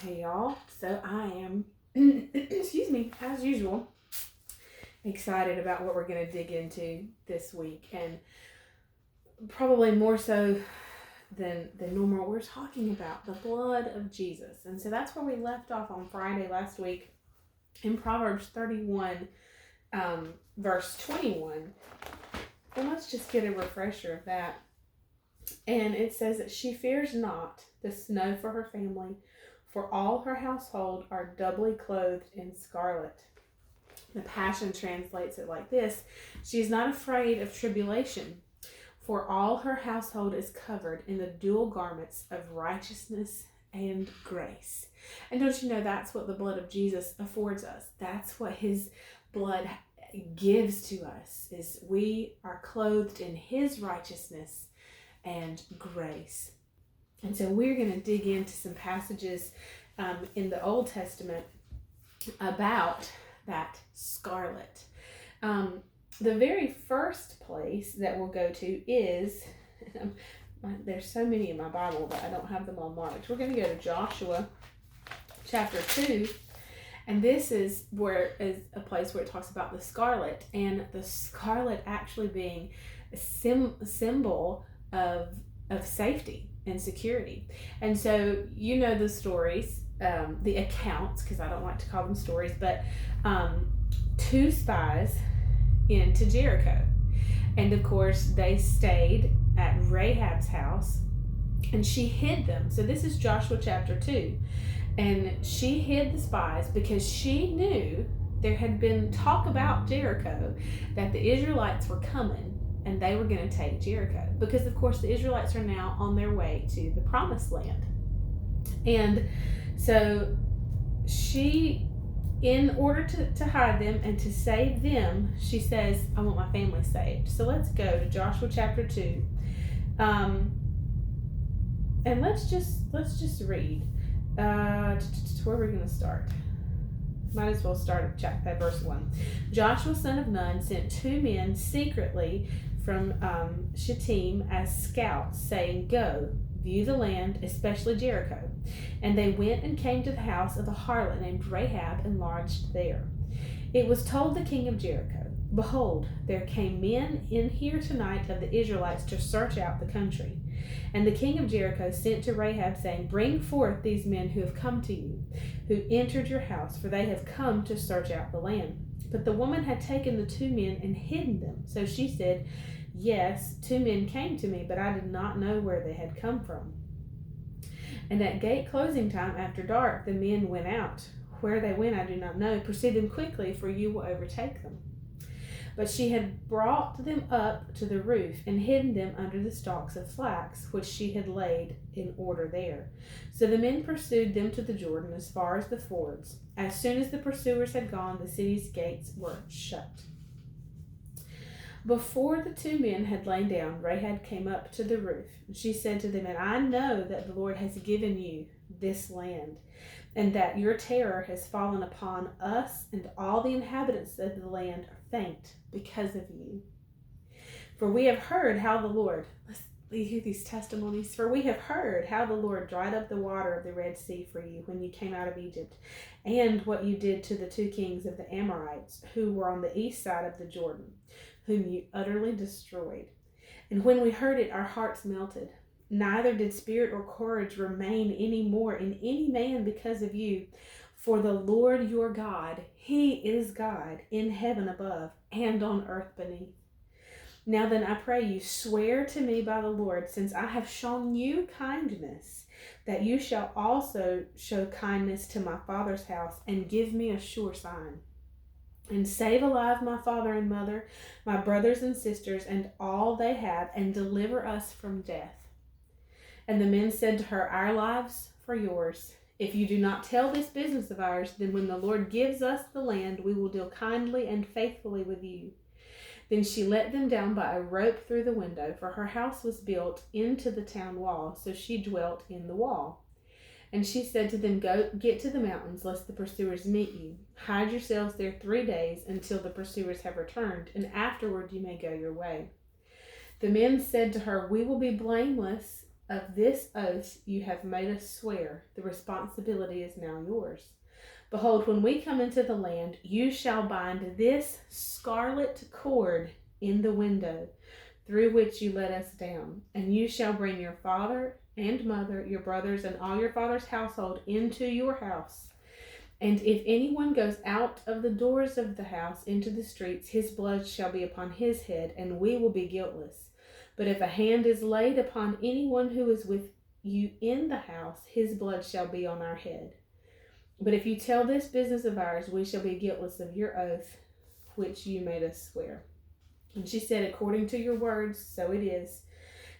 Hey y'all, so I am, excuse me, as usual, excited about what we're going to dig into this week, and probably more so than normal, we're talking about the blood of Jesus. And so that's where we left off on Friday last week in Proverbs 31, verse 21. And let's just get a refresher of that. And it says that she fears not the snow for her family, for all her household are doubly clothed in scarlet. The Passion translates it like this: she is not afraid of tribulation, for all her household is covered in the dual garments of righteousness and grace. And don't you know that's what the blood of Jesus affords us? That's what his blood gives to us, is we are clothed in his righteousness and grace. And so we're going to dig into some passages in the Old Testament about that scarlet. The very first place that we'll go to is, there's so many in my Bible, but I don't have them all marked. We're going to go to Joshua chapter 2. And this is a place where it talks about the scarlet, and the scarlet actually being a symbol of safety and security. And so you know the stories, the accounts, because I don't like to call them stories, but two spies into Jericho. And of course they stayed at Rahab's house and she hid them. So this is Joshua chapter 2. And she hid the spies because she knew there had been talk about Jericho, that the Israelites were coming and they were going to take Jericho. Because, of course, the Israelites are now on their way to the Promised Land. And so she, in order to hide them and to save them, she says, I want my family saved. So let's go to Joshua chapter 2. And let's just read. Where are we going to start? Might as well start at verse 1. Joshua son of Nun sent two men secretly from Shittim as scouts, saying, go, view the land, especially Jericho. And they went and came to the house of a harlot named Rahab and lodged there. It was told the king of Jericho, behold, there came men in here tonight of the Israelites to search out the country. And the king of Jericho sent to Rahab, saying, bring forth these men who have come to you, who entered your house, for they have come to search out the land. But the woman had taken the two men and hidden them. So she said, yes, two men came to me, but I did not know where they had come from. And at gate closing time after dark, the men went out. Where they went I do not know. Pursue them quickly, for you will overtake them. But she had brought them up to the roof and hidden them under the stalks of flax, which she had laid in order there. So the men pursued them to the Jordan as far as the fords. As soon as the pursuers had gone, the city's gates were shut. Before the two men had lain down, Rahab came up to the roof. She said to them, and I know that the Lord has given you this land, and that your terror has fallen upon us, and all the inhabitants of the land are faint because of you. For we have heard how the Lord, let's hear these testimonies, for we have heard how the Lord dried up the water of the Red Sea for you when you came out of Egypt, and what you did to the two kings of the Amorites who were on the east side of the Jordan, whom you utterly destroyed. And when we heard it, our hearts melted. Neither did spirit or courage remain any more in any man because of you. For the Lord your God, he is God in heaven above and on earth beneath. Now then, I pray you, swear to me by the Lord, since I have shown you kindness, that you shall also show kindness to my father's house and give me a sure sign. And save alive my father and mother, my brothers and sisters, and all they have, and deliver us from death. And the men said to her, our lives for yours. If you do not tell this business of ours, then when the Lord gives us the land, we will deal kindly and faithfully with you. Then she let them down by a rope through the window, for her house was built into the town wall, so she dwelt in the wall. And she said to them, go get to the mountains, lest the pursuers meet you. Hide yourselves there 3 days until the pursuers have returned, and afterward you may go your way. The men said to her, we will be blameless of this oath you have made us swear, the responsibility is now yours. Behold, when we come into the land, you shall bind this scarlet cord in the window through which you let us down, and you shall bring your father and mother, your brothers, and all your father's household into your house. And if anyone goes out of the doors of the house into the streets, his blood shall be upon his head, and we will be guiltless. But if a hand is laid upon anyone who is with you in the house, his blood shall be on our head. But if you tell this business of ours, we shall be guiltless of your oath, which you made us swear. And she said, according to your words, so it is.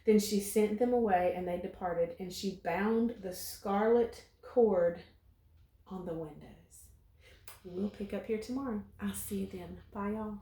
Then she sent them away, and they departed, and she bound the scarlet cord on the windows. We'll pick up here tomorrow. I'll see you then. Bye, y'all.